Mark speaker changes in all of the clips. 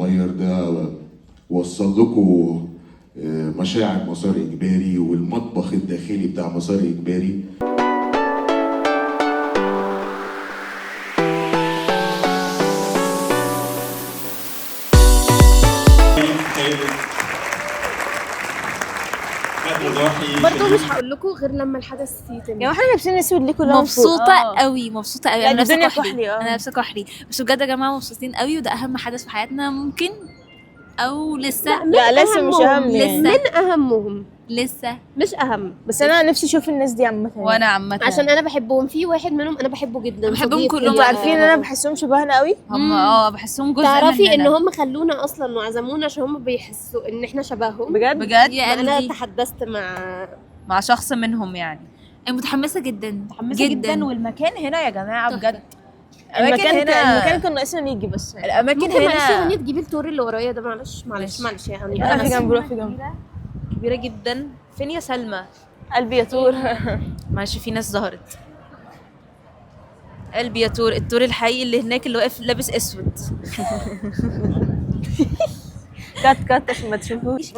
Speaker 1: الصغير ده وصل لكم مشاعر مسار إجباري والمطبخ الداخلي بتاع مسار إجباري.
Speaker 2: برضه مش هقول لكم غير لما الحدث يتم.
Speaker 3: يا احنا لابسين اسود ليه كلهم؟
Speaker 4: مبسوطه قوي مبسوطه قوي.
Speaker 3: انا لابسه كحلي.
Speaker 4: انا لابسه كحلي بس بجد يا جماعه مبسوطين قوي وده اهم حدث في حياتنا ممكن او لسه.
Speaker 3: لا لسه مش اهم يعني.
Speaker 2: من اهمهم
Speaker 4: لسه
Speaker 2: مش اهم.
Speaker 3: بس انا نفسي اشوف الناس دي عامه.
Speaker 4: وانا عامه
Speaker 2: عشان انا بحبهم. في واحد منهم انا بحبه جدا،
Speaker 4: بحبهم
Speaker 2: صديقي.
Speaker 4: كلهم.
Speaker 3: انتوا عارفين ان انا بحسهم شبهنا قوي.
Speaker 4: هم بحسهم جزء
Speaker 2: تعرفي ان
Speaker 4: مننا.
Speaker 2: هم خلونا اصلا وعزمونا عشان هم بيحسوا ان احنا شبههم
Speaker 3: بجد
Speaker 4: بجد يا
Speaker 2: انا
Speaker 4: قلبي
Speaker 2: تحدثت
Speaker 5: مع شخص منهم يعني.
Speaker 4: انا متحمسه جدا
Speaker 5: متحمسه جدا والمكان هنا يا جماعه
Speaker 4: تحفة.
Speaker 5: بجد المكان
Speaker 3: كان ناقصنا نيجي بس.
Speaker 5: الاماكن
Speaker 2: ممكن معلش
Speaker 5: هنا
Speaker 2: هاني تجيبي التور اللي ورايا ده. معلش يعني
Speaker 3: انا في جنب روح في جنب.
Speaker 5: كبيره جدا. فين يا سلمى؟
Speaker 3: قلبي يا تور.
Speaker 5: معلش في ناس ظهرت. قلبي يا تور، التور الحقيقي اللي هناك اللي واقف لابس اسود.
Speaker 3: كات عشان ما تشوفوش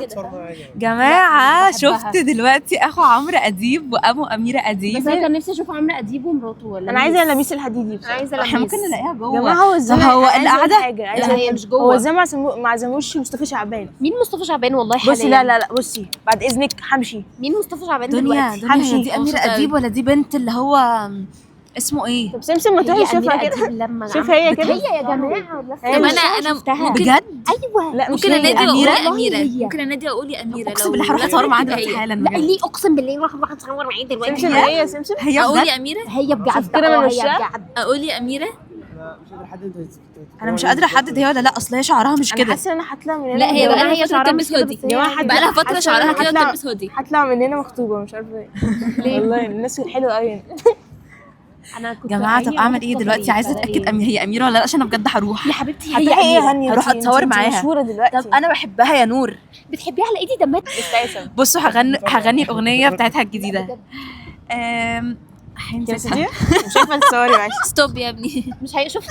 Speaker 5: جماعه. شفت دلوقتي اخو عمرو اديب وابو اميره اديب.
Speaker 2: بس انا كان نفسي اشوف عمرو اديب ومراته. ولا
Speaker 3: انا عايزه لميس الحديدي بصراحه.
Speaker 2: عايزه
Speaker 5: احنا
Speaker 2: لميس.
Speaker 5: ممكن نلاقيها جوه
Speaker 3: يا جماعه هو ازاي؟
Speaker 5: هو القعده
Speaker 2: لا هي مش جوه.
Speaker 3: هو ازاي ما عزموش مصطفى شعبان؟
Speaker 2: مين مصطفى شعبان؟ والله حاليا
Speaker 3: بصي لا بصي بعد اذنك همشي.
Speaker 2: مين مصطفى شعبان
Speaker 5: دنيا
Speaker 2: دلوقتي؟
Speaker 5: دنيا دي اميره اديب ولا دي بنت اللي هو اسمه ايه؟
Speaker 3: طب سمسم ما تروحي شوفها كده.
Speaker 2: لما
Speaker 3: شوف هي كده.
Speaker 2: هي يا جماعه.
Speaker 4: طب انا ممكن
Speaker 5: بجد؟
Speaker 2: ايوه
Speaker 3: لا
Speaker 4: ممكن انادي واقول يا اميره.
Speaker 2: هي.
Speaker 4: ممكن انادي واقول يا اميره.
Speaker 5: اقسم بالله هروح اصور معاها دلوقتي حالا.
Speaker 2: لا ليه اقسم بالله راح اتصور معايا دلوقتي.
Speaker 3: سمسم هي سمسم.
Speaker 5: هي
Speaker 4: اقول
Speaker 5: بجد؟
Speaker 4: يا اميره.
Speaker 2: هي بجد
Speaker 3: كده من
Speaker 2: هي
Speaker 3: وشها؟
Speaker 2: بجد.
Speaker 4: اقول يا اميره.
Speaker 5: انا مش قادره احدد هي ولا لا. اصل هي شعرها مش
Speaker 3: انا
Speaker 5: كده.
Speaker 3: حاسه ان انا هطلع من هنا.
Speaker 4: لا هي بقى لها فتره
Speaker 2: شعرها
Speaker 4: بتلبس
Speaker 2: مش كده،
Speaker 4: هودي.
Speaker 2: بس هي
Speaker 3: يا جماعه
Speaker 4: بقى لها فتره
Speaker 3: حاسة
Speaker 4: شعرها
Speaker 3: إن
Speaker 4: كده
Speaker 3: أنا
Speaker 4: بتلبس هودي.
Speaker 3: هطلع من هنا مخطوبه مش عارفه ايه. والله الناس حلوه قوي.
Speaker 2: انا كنت
Speaker 5: جماعه طب اعمل ايه دلوقتي؟ عايزه اتاكد هي اميره ولا لا عشان انا بجد هروح.
Speaker 2: يا حبيبتي
Speaker 3: هي
Speaker 2: هي
Speaker 3: ايه هاني؟
Speaker 5: هروح اتصور معاها.
Speaker 3: مشهوره دلوقتي.
Speaker 5: طب انا بحبها يا نور.
Speaker 2: بتحبيها على ايدي دمات.
Speaker 5: بصوا هغني الاغنيه بتاعتها الجديده.
Speaker 3: مش عارفه تصوري معلش.
Speaker 4: ستوب يا ابني.
Speaker 2: مش هيشوف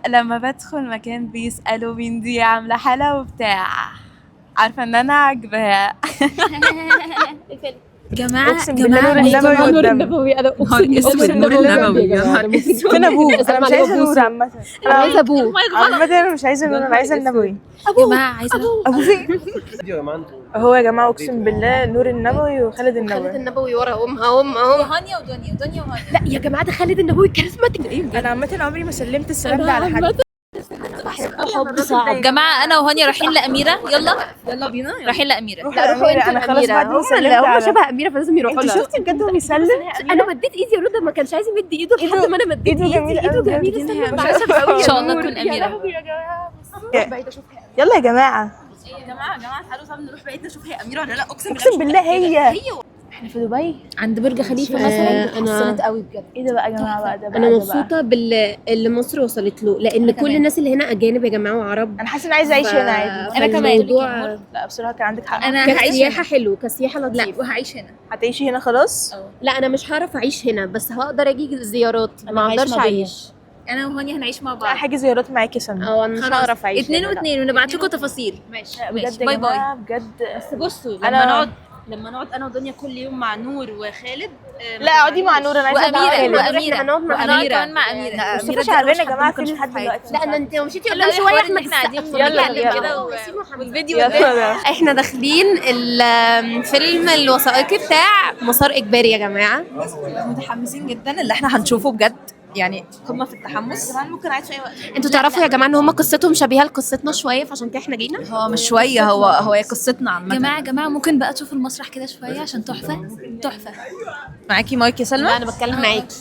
Speaker 5: لما بدخل مكان بيسالوا مين دي عامله حلا وبتاع، عارفه ان انا عاجباها.
Speaker 4: جماعه
Speaker 3: اقسم بالله نور النبوي قدامي.
Speaker 2: انا
Speaker 5: اسود نور النبوي يا نهار اسود.
Speaker 3: فين ابوه؟ انا مش عايزه نور عامه.
Speaker 2: انا عايزه ابوه.
Speaker 3: عامه انا مش عايزه نور، انا عايزه النبوي.
Speaker 4: جماعه عايزه
Speaker 3: ابو فين؟ هو يا جماعه اقسم بالله نور النبوي وخالد
Speaker 2: خالد
Speaker 3: النبوي.
Speaker 2: النبوي ورا هم
Speaker 4: هانيا ودنيا وهانيا.
Speaker 2: لا يا جماعه ده خالد النبوي كاريزماتيك.
Speaker 3: انا عامه عمري ما سلمت السلام ده على حد.
Speaker 2: حب صعب.
Speaker 4: جماعه انا وهانيا رايحين لاميره. يلا بينا رايحين لاميره.
Speaker 3: روحوا لأميرة. انا خلاص بعد ما سلمت
Speaker 2: هم
Speaker 3: على
Speaker 2: شبه اميره فلازم يروحوا
Speaker 3: انت
Speaker 2: لها.
Speaker 3: شفتي بجد هو بيسلم؟
Speaker 2: انا مديت ايدي يا رودة ما كانش عايز يمد ايده لحد ما انا مديت
Speaker 3: ايده
Speaker 2: ايدي.
Speaker 3: جميله
Speaker 2: ايده
Speaker 3: قوي.
Speaker 2: جميله. سلم
Speaker 3: مش
Speaker 2: معايا.
Speaker 3: عارفة
Speaker 4: ان شاء الله تكون اميره.
Speaker 3: يلا يا جماعه
Speaker 5: يا جماعه تعالوا طب نروح بعيد نشوف هي اميره ولا لا.
Speaker 3: اقسم بالله هي احنا في دبي
Speaker 2: عند برج خليفه مثلا. انا
Speaker 4: قوي بجد.
Speaker 3: ايه ده بقى يا جماعه بقى؟ ده بقى
Speaker 2: انا
Speaker 3: ده
Speaker 2: مبسوطه اللي مصر وصلت له لان كل الناس اللي هنا اجانب يا جماعه وعرب.
Speaker 3: انا حاسه اني عايزه اعيش هنا عادي.
Speaker 4: أنا كمان.
Speaker 2: الموضوع
Speaker 3: لا بصراحه كان عندك حق.
Speaker 4: انا هعيش
Speaker 2: كسياحه
Speaker 4: هنا.
Speaker 2: حلو كسياحه لطيف.
Speaker 4: لا وهعيش هنا.
Speaker 3: هتعيشي هنا خلاص؟
Speaker 2: لا انا مش هعرف اعيش هنا بس هقدر اجي زيارات.
Speaker 3: أنا
Speaker 2: ما
Speaker 3: هعيش
Speaker 2: اقدرش
Speaker 3: ما بينهم.
Speaker 2: اعيش.
Speaker 4: انا وهانيا هنعيش مع
Speaker 3: لا
Speaker 4: بعض.
Speaker 3: حاجه زيارات معاكي سنه.
Speaker 2: او انا مش هعرف اعيش
Speaker 4: 2
Speaker 2: هنا، لا.
Speaker 4: و2 ونبعت لكم تفاصيل. ماشي
Speaker 3: بجد يا
Speaker 4: باي باي.
Speaker 3: جماعه بجد.
Speaker 5: بس بصوا
Speaker 3: أنا-
Speaker 5: لما نقعد انا ودنيا كل يوم مع نور وخالد.
Speaker 3: لا اقعدي مع نور. انا عايزه
Speaker 4: واميره
Speaker 2: هنقعد مع
Speaker 4: وهنقعد
Speaker 2: أميرة.
Speaker 4: كمان مع اميره.
Speaker 5: لا،
Speaker 3: مصطفى
Speaker 5: أميرة دي
Speaker 3: شعبان يا
Speaker 5: أوحش
Speaker 3: جماعه
Speaker 5: حد ممكن
Speaker 3: فين لحد
Speaker 5: أشوفه في
Speaker 3: دلوقتي؟
Speaker 2: لا انت لو مشيتي
Speaker 4: يلا
Speaker 2: قدام شويه
Speaker 4: حوار إن
Speaker 2: احنا
Speaker 4: إحنا قاعدين
Speaker 3: يلا،
Speaker 4: بنتكلم
Speaker 3: يلا.
Speaker 4: كده والفيديو
Speaker 3: يلا
Speaker 2: احنا داخلين الفيلم الوثائقي بتاع مسار اجباري يا جماعه.
Speaker 5: متحمسين جدا اللي احنا هنشوفه بجد يعني قمه في التحمس.
Speaker 3: ممكن اعيش اي وقت.
Speaker 2: انتوا تعرفوا يا جماعه ان هم قصتهم شبيهه لقصتنا شويه فعشان كده احنا جينا.
Speaker 5: هو مش شويه هو هي قصتنا عامه.
Speaker 4: جماعه ممكن بقى تشوفوا المسرح كده شويه عشان تحفه.
Speaker 5: معاكي مايك يا سلمى.
Speaker 2: لا انا بتكلم معاكي.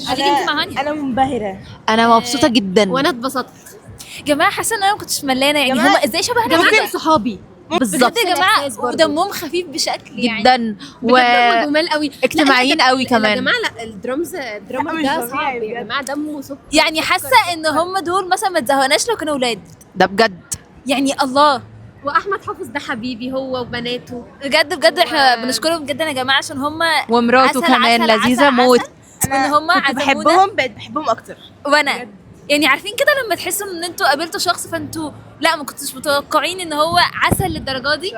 Speaker 4: هتيجي انت مع هانيا.
Speaker 3: انا منبهره.
Speaker 5: انا مبسوطه جدا.
Speaker 2: وانا اتبسطت.
Speaker 4: جماعه حاسه ان انا ما كنتش ملانه يعني هم ازاي شبهنا
Speaker 2: ممكن
Speaker 4: كده
Speaker 2: صحابي
Speaker 5: بالظبط
Speaker 4: بجد يا جماعه
Speaker 2: الإحساس برضه.
Speaker 4: ودمهم خفيف بشكل يعني
Speaker 5: جدا
Speaker 2: بجد هم جمال قوي.
Speaker 5: واجتماعيين قوي
Speaker 2: يا
Speaker 5: كمان.
Speaker 2: جماعه لا الدراما
Speaker 3: مش
Speaker 2: ده
Speaker 3: طبيعي
Speaker 2: صعب يا
Speaker 3: بجد.
Speaker 2: جماعه دمه سكر.
Speaker 4: يعني حاسه ان هم دول مثلا ما تزهقناش لو كانوا اولاد
Speaker 5: ده بجد
Speaker 4: يعني. الله
Speaker 2: واحمد حافظ ده حبيبي هو وبناته.
Speaker 4: بجد احنا بنشكرهم جدا يا جماعه عشان هم
Speaker 5: ومراته
Speaker 4: عسل،
Speaker 5: كمان
Speaker 4: عسل،
Speaker 5: لذيذه
Speaker 4: عسل،
Speaker 5: موت.
Speaker 4: ان هم
Speaker 3: كنت
Speaker 4: عزمونا
Speaker 3: بحبهم بقيت بحبهم اكتر.
Speaker 4: وانا يعني عارفين كده لما تحسوا ان انتوا قابلتوا شخص فانتوا لا ما كنتوش متوقعين ان هو عسل للدرجه دي.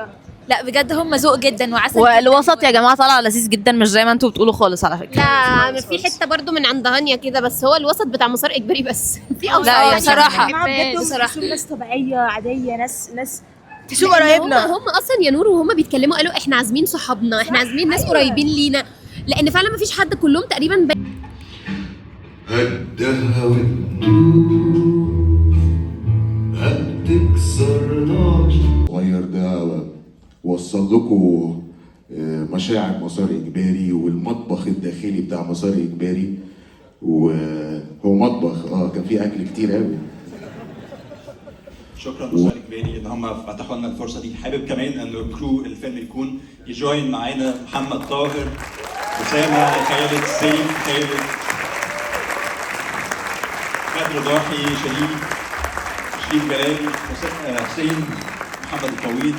Speaker 4: لا بجد هم ذوق جدا وعسل
Speaker 6: والوسط يا جماعه طالع لذيذ جدا، مش زي ما انتوا بتقولوا خالص على فكره.
Speaker 2: لا في حته برضو من عند هانيا كده، بس هو الوسط بتاع مسار اجباري بس. في
Speaker 6: لا، بصراحة.
Speaker 3: بصراحه ناس طبيعيه عاديه، ناس تشوف قرايبنا.
Speaker 2: هم اصلا يا نور وهم بيتكلموا قالوا احنا عازمين صحابنا، احنا عازمين ناس قريبين لينا، لان فعلا ما فيش حد، كلهم تقريبا
Speaker 1: هدها والنور هتكسر نار صغير ده وصل لكم مشاعر مسار اجباري والمطبخ الداخلي بتاع مسار اجباري. وهو مطبخ كان فيه اكل كتير قوي.
Speaker 7: شكرا مسار اجباري ان هم فتحوا لنا الفرصه دي. حابب كمان ان كرو الفيلم يكون يجوين معانا محمد طاهر، اسامه، خالد، سيف، خالد، بدر ضاحي، شريف جلال، حسين، محمد الطويل.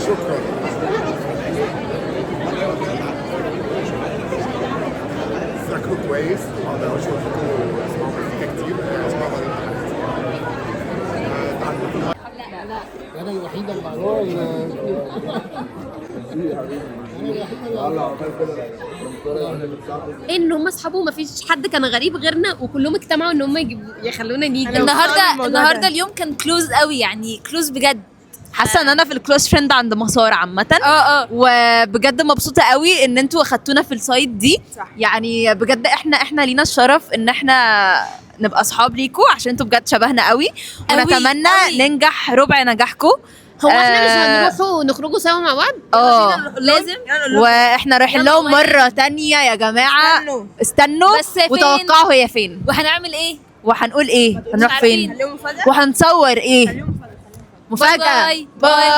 Speaker 8: شكرا. ذاكروا كويس، اقدر اشوفكم اسمعوا مزيكا كتير، اسمعوا انا الوحيده اللي
Speaker 2: ان هم اصحابه، ما فيش حد كان غريب غيرنا، وكلهم اجتمعوا ان هم يخلونا نيجي.
Speaker 4: النهارده اليوم كان كلوز قوي، يعني كلوز بجد.
Speaker 6: حاسه ان انا في الكلوز فريند عند مسار عامه. وبجد مبسوطه قوي ان انتوا اخدتونا في السايد دي. صح. يعني بجد احنا لينا الشرف ان احنا نبقى اصحاب ليكوا، عشان انتوا بجد شبهنا قوي. ونتمنى ننجح ربع نجاحكم.
Speaker 2: هو احنا مش هنروحوا ونخرجوا سوا مع بعض؟
Speaker 4: لازم.
Speaker 6: واحنا رايحين لهم مره تانية يا جماعه. استنوا
Speaker 4: بس فين؟
Speaker 6: وتوقعوا هي فين
Speaker 4: وهنعمل ايه
Speaker 6: وهنقول ايه، هنروح فين، وهنصور ايه. مفاجأة.
Speaker 4: باي.